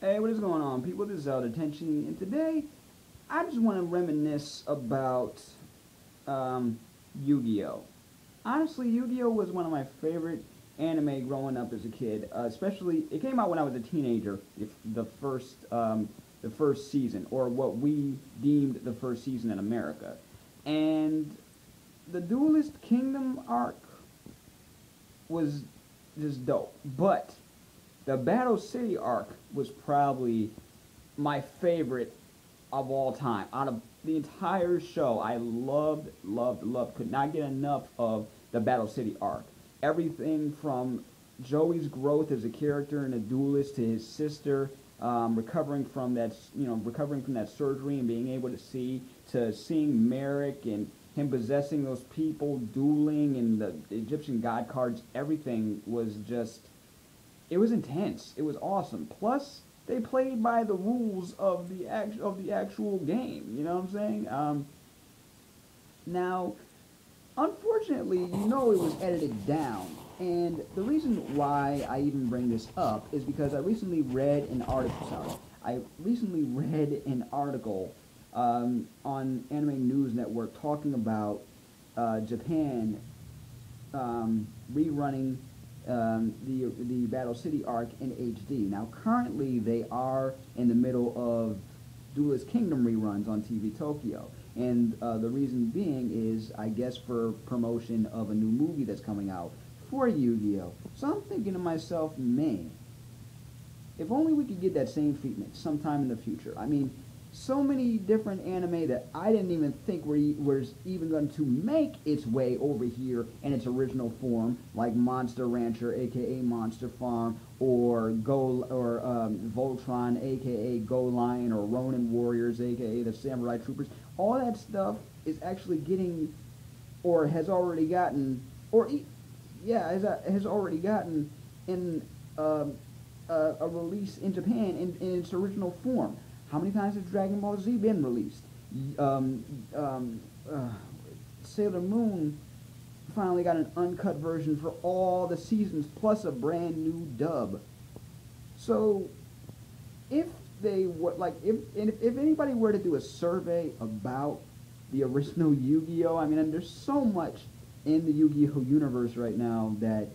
Hey, what is going on, people? This is Elder Tension, and today I just want to reminisce about um, Yu-Gi-Oh. Honestly, Yu-Gi-Oh was one of my favorite anime growing up as a kid. Especially, it came out when I was a teenager. If the first season, or what we deemed the first season in America, and the Duelist Kingdom arc was just dope. But the Battle City arc was probably my favorite of all time. Out of the entire show, I loved, loved, loved, could not get enough of the Battle City arc. Everything from Joey's growth as a character and a duelist to his sister recovering from that surgery and being able to see, to seeing Merrick and him possessing those people, dueling, and the Egyptian god cards. Everything was just, it was intense. It was awesome. Plus, they played by the rules of the actual game. You know what I'm saying? Now, unfortunately, it was edited down. And the reason why I even bring this up is because I recently read an article. Sorry, I recently read an article on Anime News Network talking about Japan rerunning the Battle City arc in HD. Now, currently, they are in the middle of Duelist Kingdom reruns on TV Tokyo. And the reason being is, I guess, for promotion of a new movie that's coming out for Yu-Gi-Oh! So I'm thinking to myself, man, if only we could get that same treatment sometime in the future. I mean, so many different anime that I didn't even think was even going to make its way over here in its original form, like Monster Rancher, aka Monster Farm, or Voltron, aka Go Lion, or Ronin Warriors, aka the Samurai Troopers. All that stuff is actually getting, or has already gotten, has already gotten in a release in Japan in its original form. How many times has Dragon Ball Z been released? Um, um, uh, Sailor Moon finally got an uncut version for all the seasons, plus a brand new dub. So, if they were like, if anybody were to do a survey about the original Yu-Gi-Oh, I mean, and there's so much in the Yu-Gi-Oh universe right now that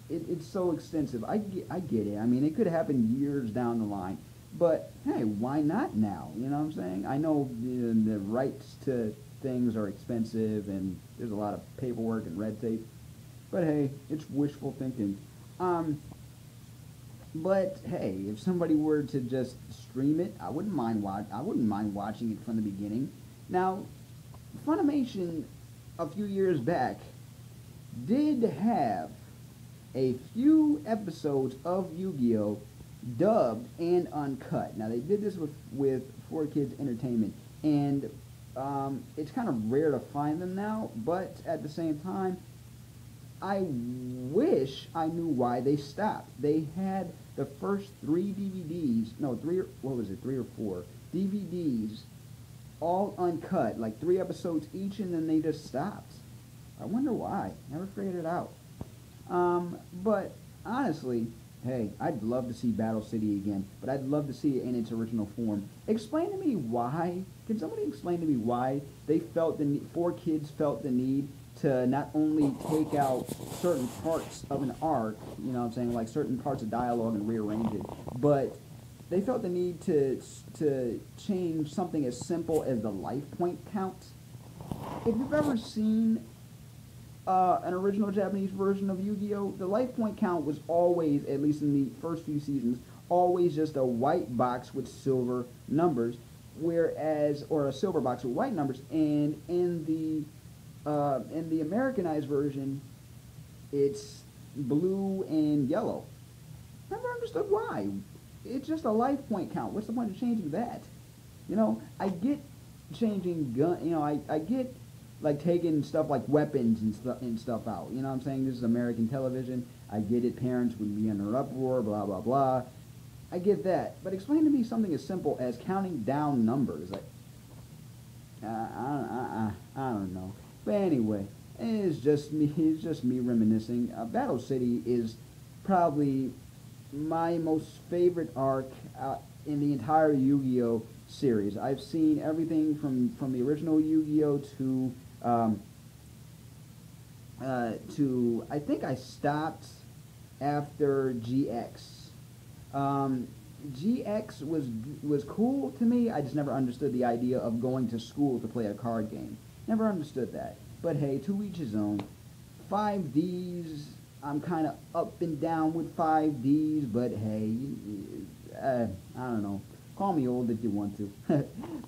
it's so extensive. I get it. I mean, it could happen years down the line. But hey, why not now? You know what I'm saying? I know the rights to things are expensive and there's a lot of paperwork and red tape. But hey, it's wishful thinking. Um, but hey, if somebody were to just stream it, I wouldn't mind watching it from the beginning. Now, Funimation a few years back did have a few episodes of Yu-Gi-Oh dubbed and uncut. Now they did this with 4Kids Entertainment, and it's kind of rare to find them now. But at the same time, I wish I knew why they stopped. They had the first three DVDs, no, three, what was it, three or four DVDs, all uncut, like 3 episodes each, and then they just stopped. I wonder why. Never figured it out. But honestly, hey, I'd love to see Battle City again, but I'd love to see it in its original form. Explain to me why. Can somebody explain to me why they felt the need, 4Kids felt the need to not only take out certain parts of an arc, you know what I'm saying, like certain parts of dialogue and rearrange it, but they felt the need to change something as simple as the life point count. If you've ever seen an original Japanese version of Yu-Gi-Oh, the life point count was always, at least in the first few seasons, always just a white box with silver numbers, whereas, or a silver box with white numbers, and in the Americanized version, it's blue and yellow. Never understood why. It's just a life point count. What's the point of changing that? I get changing gun. I get like taking stuff like weapons and stuff out. You know what I'm saying? This is American television. I get it. Parents would be in an uproar. Blah blah blah. I get that. But explain to me something as simple as counting down numbers. Like, I don't know. But anyway, it's just me. It's just me reminiscing. Battle City is probably my most favorite arc in the entire Yu-Gi-Oh series. I've seen everything from the original Yu-Gi-Oh to I think I stopped after GX. GX was cool to me. I just never understood the idea of going to school to play a card game. Never understood that. But hey, to each his own. 5Ds, I'm kind of up and down with 5Ds, but hey, I don't know. Call me old if you want to.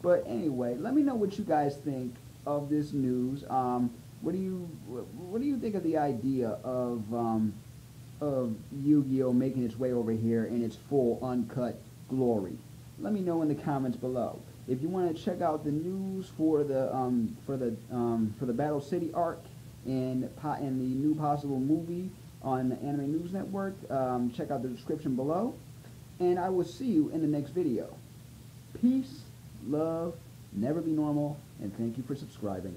But anyway, let me know what you guys think of this news. What do you think of the idea of Yu-Gi-Oh making its way over here in its full uncut glory? Let me know in the comments below. If you want to check out the news for the Battle City arc and the new possible movie on the Anime News Network, check out the description below. And I will see you in the next video. Peace, love, never be normal, and thank you for subscribing.